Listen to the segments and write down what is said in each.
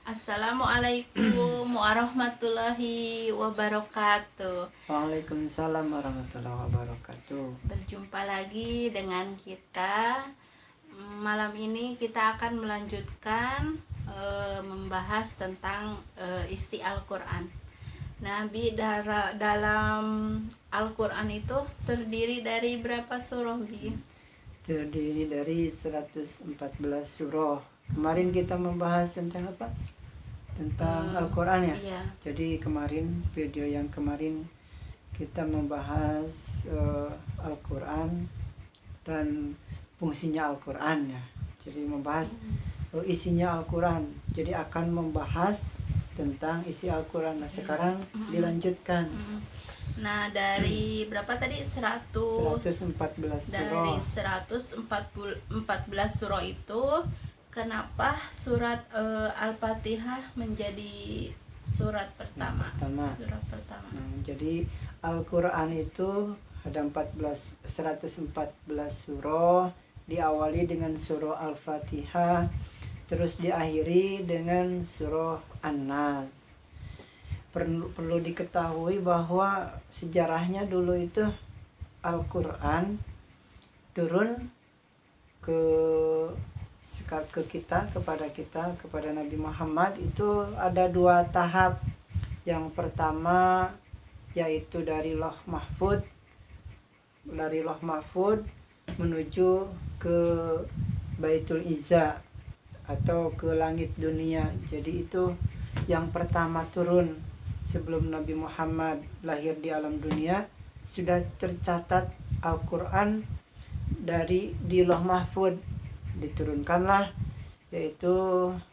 Assalamualaikum warahmatullahi wabarakatuh. Waalaikumsalam warahmatullahi wabarakatuh. Berjumpa lagi dengan kita. Malam ini kita akan melanjutkan membahas tentang isi Al-Quran. Nabi dalam Al-Quran itu terdiri dari berapa surah, Bi? Terdiri dari 114 surah. Kemarin kita membahas tentang apa? Tentang Al-Quran ya? Iya. Jadi kemarin, video yang kemarin kita membahas Al-Quran dan fungsinya Al-Quran ya. Jadi membahas isinya Al-Quran. Jadi akan membahas tentang isi Al-Quran. Nah sekarang dilanjutkan. Nah dari berapa tadi? 114 Dari surah. 114 surah itu, kenapa surat Al-Fatihah menjadi surat pertama? Surat pertama. Jadi Al-Quran itu ada 114 surah, diawali dengan surah Al-Fatihah, terus diakhiri dengan surah An-Nas. Perlu diketahui bahwa sejarahnya dulu itu Al-Quran turun kepada Nabi Muhammad itu ada 2 tahap. Yang pertama yaitu dari Lauh Mahfud menuju ke Baitul Izza atau ke langit dunia. Jadi itu yang pertama turun sebelum Nabi Muhammad lahir di alam dunia. Sudah tercatat Al-Quran di Lauh Mahfud, diturunkanlah yaitu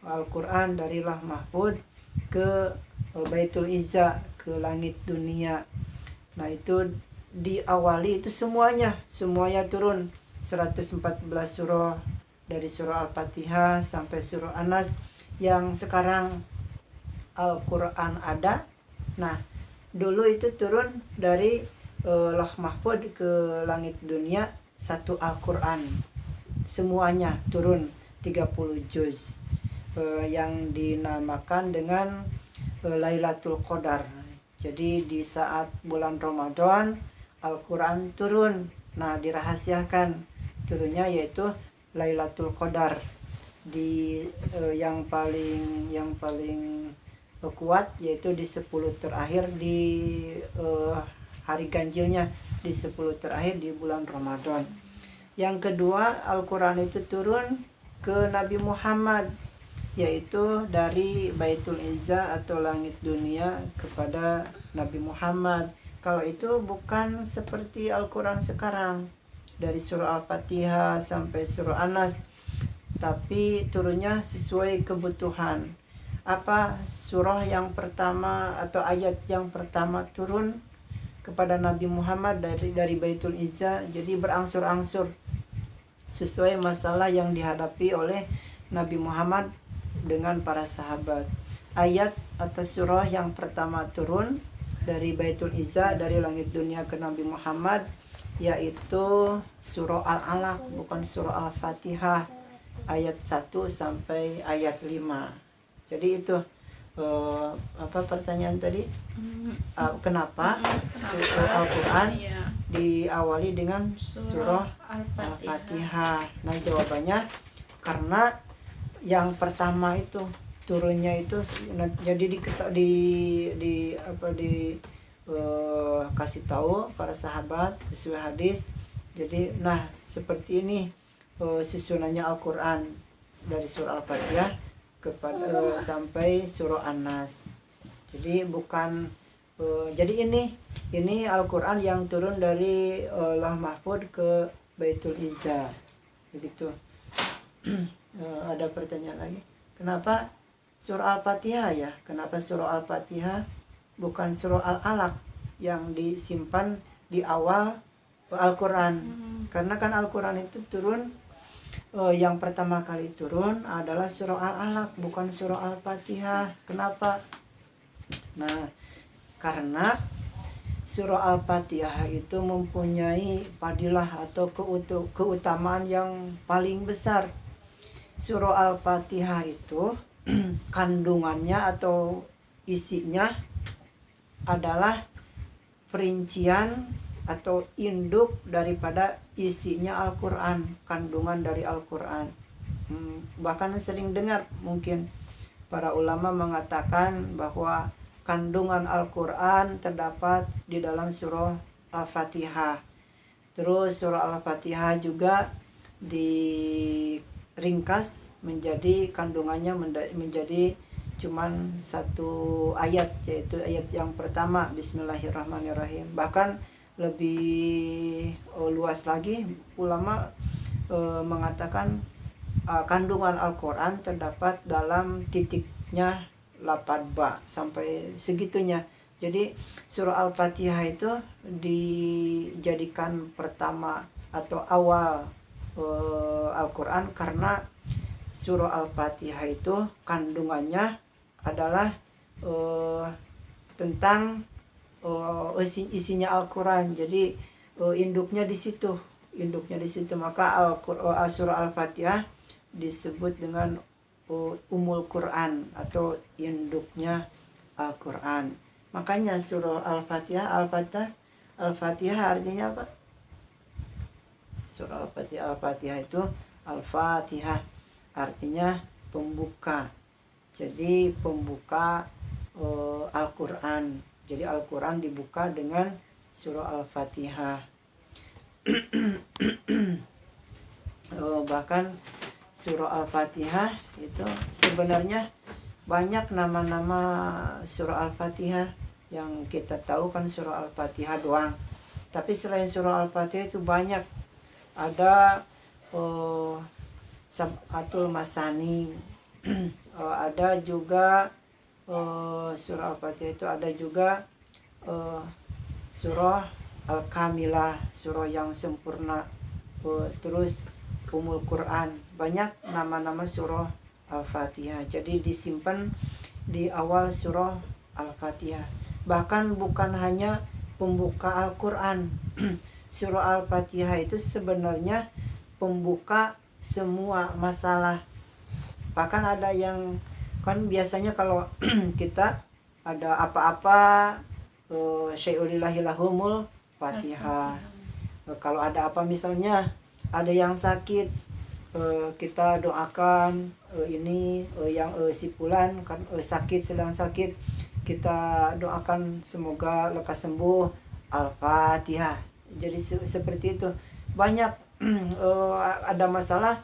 Al-Quran dari Lauh Mahfud ke Baitul Izza, ke langit dunia. Nah itu diawali itu semuanya turun 114 surah, dari surah Al-Fatihah sampai surah An-Nas yang sekarang Al-Quran ada. Nah dulu itu turun dari Lauh Mahfud ke langit dunia satu Al-Quran, semuanya turun 30 juz yang dinamakan dengan Lailatul Qadar. Jadi di saat bulan Ramadan Al-Quran turun. Nah dirahasiakan turunnya yaitu Lailatul Qadar di yang paling kuat yaitu di 10 terakhir di hari ganjilnya, di 10 terakhir di bulan Ramadan. Yang kedua, Al-Quran itu turun ke Nabi Muhammad, yaitu dari Baitul Izza atau langit dunia kepada Nabi Muhammad. Kalau itu bukan seperti Al-Quran sekarang, dari surah Al-Fatihah sampai surah An-Nas, tapi turunnya sesuai kebutuhan. Apa surah yang pertama atau ayat yang pertama turun kepada Nabi Muhammad dari Baitul Izza, jadi berangsur-angsur sesuai masalah yang dihadapi oleh Nabi Muhammad dengan para sahabat. Ayat atau surah yang pertama turun dari Baitul Izza, dari langit dunia ke Nabi Muhammad, yaitu surah Al-Alaq, bukan surah Al-Fatihah, ayat 1 sampai ayat 5. Jadi itu apa pertanyaan tadi? Kenapa Al-Quran diawali dengan surah Al-Fatihah? Nah jawabannya karena yang pertama itu turunnya itu jadi kasih tahu para sahabat sesuai hadis. Jadi nah seperti ini susunannya Al-Quran dari surah Al-Fatihah kepada sampai surah An-Nas. Jadi bukan jadi ini Al-Quran yang turun dari Lauh Mahfud ke Baitul Izza. Begitu. Ada pertanyaan lagi? Kenapa surah Al-Fatihah ya? Kenapa surah Al-Fatihah bukan surah Al-Alaq yang disimpan di awal Al-Quran? Karena kan Al-Quran itu turun yang pertama kali turun adalah surah Al-Alaq, bukan surah Al-Fatihah. Kenapa? Nah, karena surah Al-Fatihah itu mempunyai fadilah atau keutamaan yang paling besar. Surah Al-Fatihah itu kandungannya atau isinya adalah perincian atau induk daripada isinya Al-Quran, kandungan dari Al-Quran. Bahkan sering dengar mungkin para ulama mengatakan bahwa kandungan Al-Quran terdapat di dalam surah Al-Fatihah. Terus surah Al-Fatihah juga diringkas menjadi kandungannya menjadi cuman satu ayat, yaitu ayat yang pertama Bismillahirrahmanirrahim. Bahkan lebih luas lagi ulama mengatakan kandungan Al-Quran terdapat dalam titiknya 8 ba sampai segitunya. Jadi surah Al-Fatihah itu dijadikan pertama atau awal Al-Quran karena surah Al-Fatihah itu kandungannya adalah tentang isinya Al-Quran. Jadi induknya di situ, maka surah Al-Fatihah disebut dengan Ummul Quran atau induknya Al-Quran. Makanya surah Al-Fatihah artinya apa? Surah Al-Fatihah itu Al-Fatihah artinya pembuka. Jadi pembuka Al-Quran. Jadi Al-Quran dibuka dengan surah Al-Fatihah. Bahkan surah Al-Fatihah itu sebenarnya banyak nama-nama surah Al-Fatihah. Yang kita tahu kan surah Al-Fatihah doang. Tapi selain surah Al-Fatihah itu banyak. Ada Sab'atul Masani. Ada juga surah Al-Fatihah itu ada juga surah Al-Kamilah, surah yang sempurna. Terus Ummul Quran. Banyak nama-nama surah Al-Fatihah. Jadi disimpan di awal surah Al-Fatihah. Bahkan bukan hanya pembuka Al-Quran. Surah Al-Fatihah itu sebenarnya pembuka semua masalah. Bahkan ada yang kan biasanya kalau kita ada apa-apa syai'ulillahilahumul Fatihah. Kalau ada apa misalnya ada yang sakit, kita doakan yang si fulan kan sakit, sedang sakit, kita doakan semoga lekas sembuh, Al-Fatihah. Jadi seperti itu. Banyak ada masalah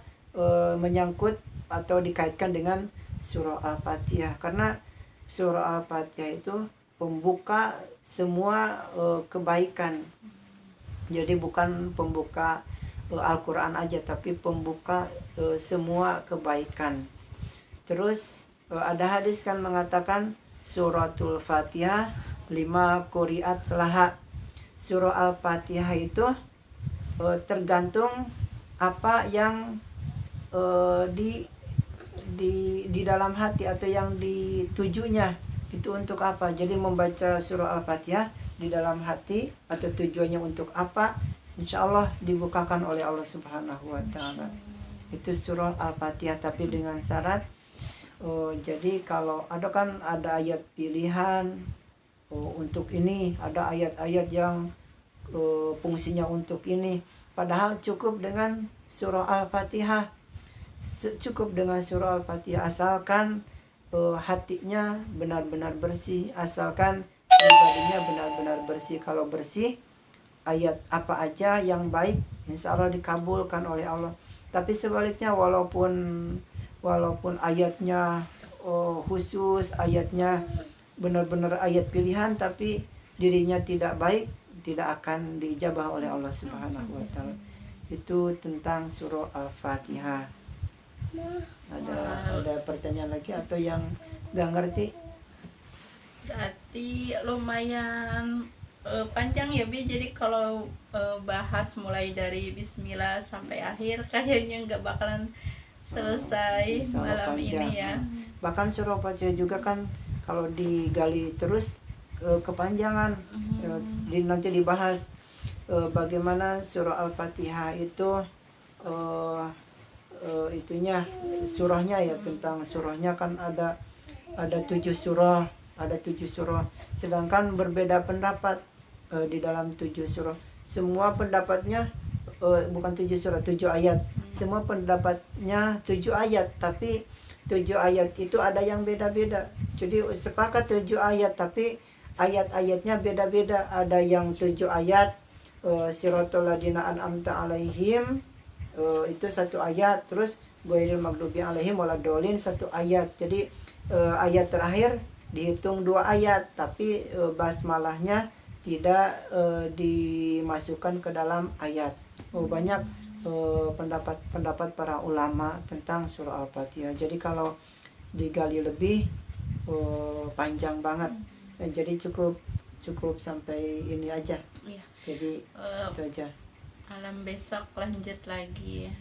menyangkut atau dikaitkan dengan surah Al-Fatihah, karena surah Al-Fatihah itu pembuka semua kebaikan. Jadi bukan pembuka Al-Quran aja, tapi pembuka semua kebaikan. Terus ada hadis kan mengatakan suratul Fatihah 5 quri'at laha. Surah Al-Fatihah itu tergantung apa yang di dalam hati atau yang ditujunya itu untuk apa. Jadi membaca surah Al-Fatihah di dalam hati atau tujuannya untuk apa, insya Allah dibukakan oleh Allah Subhanahu wa Ta'ala. Itu surah Al-Fatihah, tapi dengan syarat jadi kalau ada ayat pilihan untuk ini, ada ayat-ayat yang fungsinya untuk ini, padahal cukup dengan surah Al-Fatihah. Cukup dengan surah Al-Fatihah asalkan hatinya benar-benar bersih, asalkan pribadinya benar-benar bersih. Kalau bersih, ayat apa aja yang baik insya Allah dikabulkan oleh Allah. Tapi sebaliknya, walaupun ayatnya khusus, ayatnya benar-benar ayat pilihan, tapi dirinya tidak baik, tidak akan diijabah oleh Allah Subhanahu wa Ta'ala. Itu tentang surah Al-Fatihah. Ada pertanyaan lagi atau yang gak ngerti? Berarti lumayan panjang ya Bi. Jadi kalau bahas mulai dari Bismillah sampai akhir kayaknya nggak bakalan selesai malam panjang. ini ya. Bahkan surah Al-Fatihah juga kan kalau digali terus kepanjangan. Nanti dibahas bagaimana surah Al-Fatihah itu itunya surahnya ya, tentang surahnya kan ada 7 surah, ada 7 surah. Sedangkan berbeda pendapat di dalam 7 surah. Semua pendapatnya bukan 7 surah, 7 ayat. Semua pendapatnya 7 ayat, tapi 7 ayat itu ada yang beda-beda. Jadi sepakat 7 ayat, tapi ayat-ayatnya beda-beda. Ada yang 7 ayat siratal ladina an'amta alaihim, itu 1 ayat. Terus ghairil maghdubi alaihim waladdallin 1 ayat. Jadi ayat terakhir dihitung 2 ayat, tapi basmalahnya tidak dimasukkan ke dalam ayat. Banyak pendapat para ulama tentang surah Al-Fatihah. Jadi kalau digali lebih panjang banget. Jadi cukup sampai ini aja. Iya. Jadi itu aja. Malam besok lanjut lagi ya.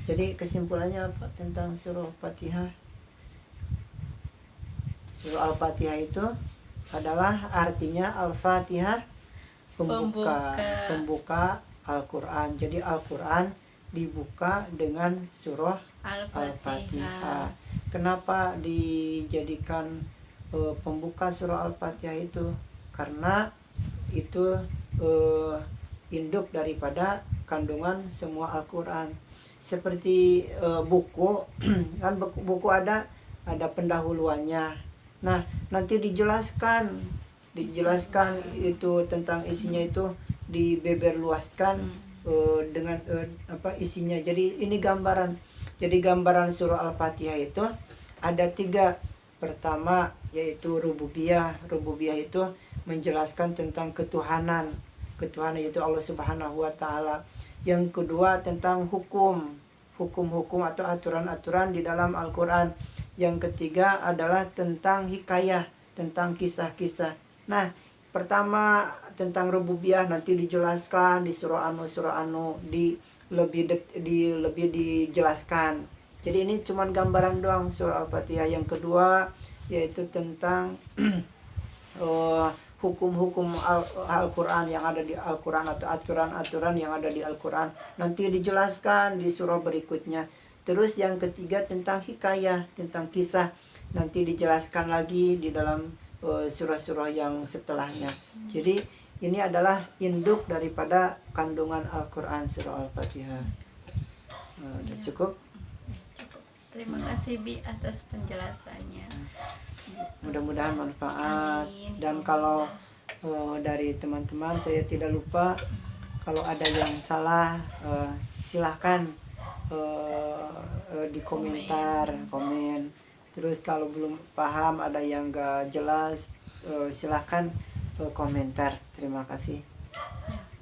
Jadi kesimpulannya apa tentang surah Al-Fatihah? Surah Al-Fatihah itu adalah artinya Al-Fatihah pembuka Al-Quran. Jadi Al-Quran dibuka dengan surah Al-Fatihah. Kenapa dijadikan pembuka surah Al-Fatihah itu? Karena itu induk daripada kandungan semua Al-Quran. Seperti buku kan, buku ada pendahuluannya. Nah, nanti dijelaskan itu tentang isinya, itu dibeberluaskan dengan isinya. Jadi ini gambaran. Jadi gambaran surah Al-Fatihah itu ada 3. Pertama yaitu rububiyah. Rububiyah itu menjelaskan tentang ketuhanan yaitu Allah Subhanahu wa taala. Yang kedua tentang hukum-hukum atau aturan-aturan di dalam Al-Qur'an. Yang ketiga adalah tentang hikayah, tentang kisah-kisah. Nah, pertama tentang rububiyah nanti dijelaskan di surah anu lebih dijelaskan. Jadi ini cuman gambaran doang surah Al-Fatihah. Yang kedua yaitu tentang hukum-hukum Al-Quran yang ada di Al-Quran atau aturan-aturan yang ada di Al-Quran nanti dijelaskan di surah berikutnya. Terus yang ketiga tentang hikayah, tentang kisah, nanti dijelaskan lagi di dalam surah-surah yang setelahnya. Jadi ini adalah induk daripada kandungan Al-Quran, surah Al-Fatihah. Udah cukup? Terima kasih Bi atas penjelasannya. Mudah-mudahan manfaat. Amin. Dan kalau dari teman-teman saya tidak lupa, kalau ada yang salah silahkan di komen. Terus kalau belum paham, ada yang gak jelas, silahkan komentar. Terima kasih.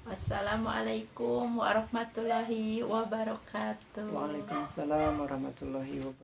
Wassalamualaikum warahmatullahi wabarakatuh. Waalaikumsalam warahmatullahi wabarakatuh.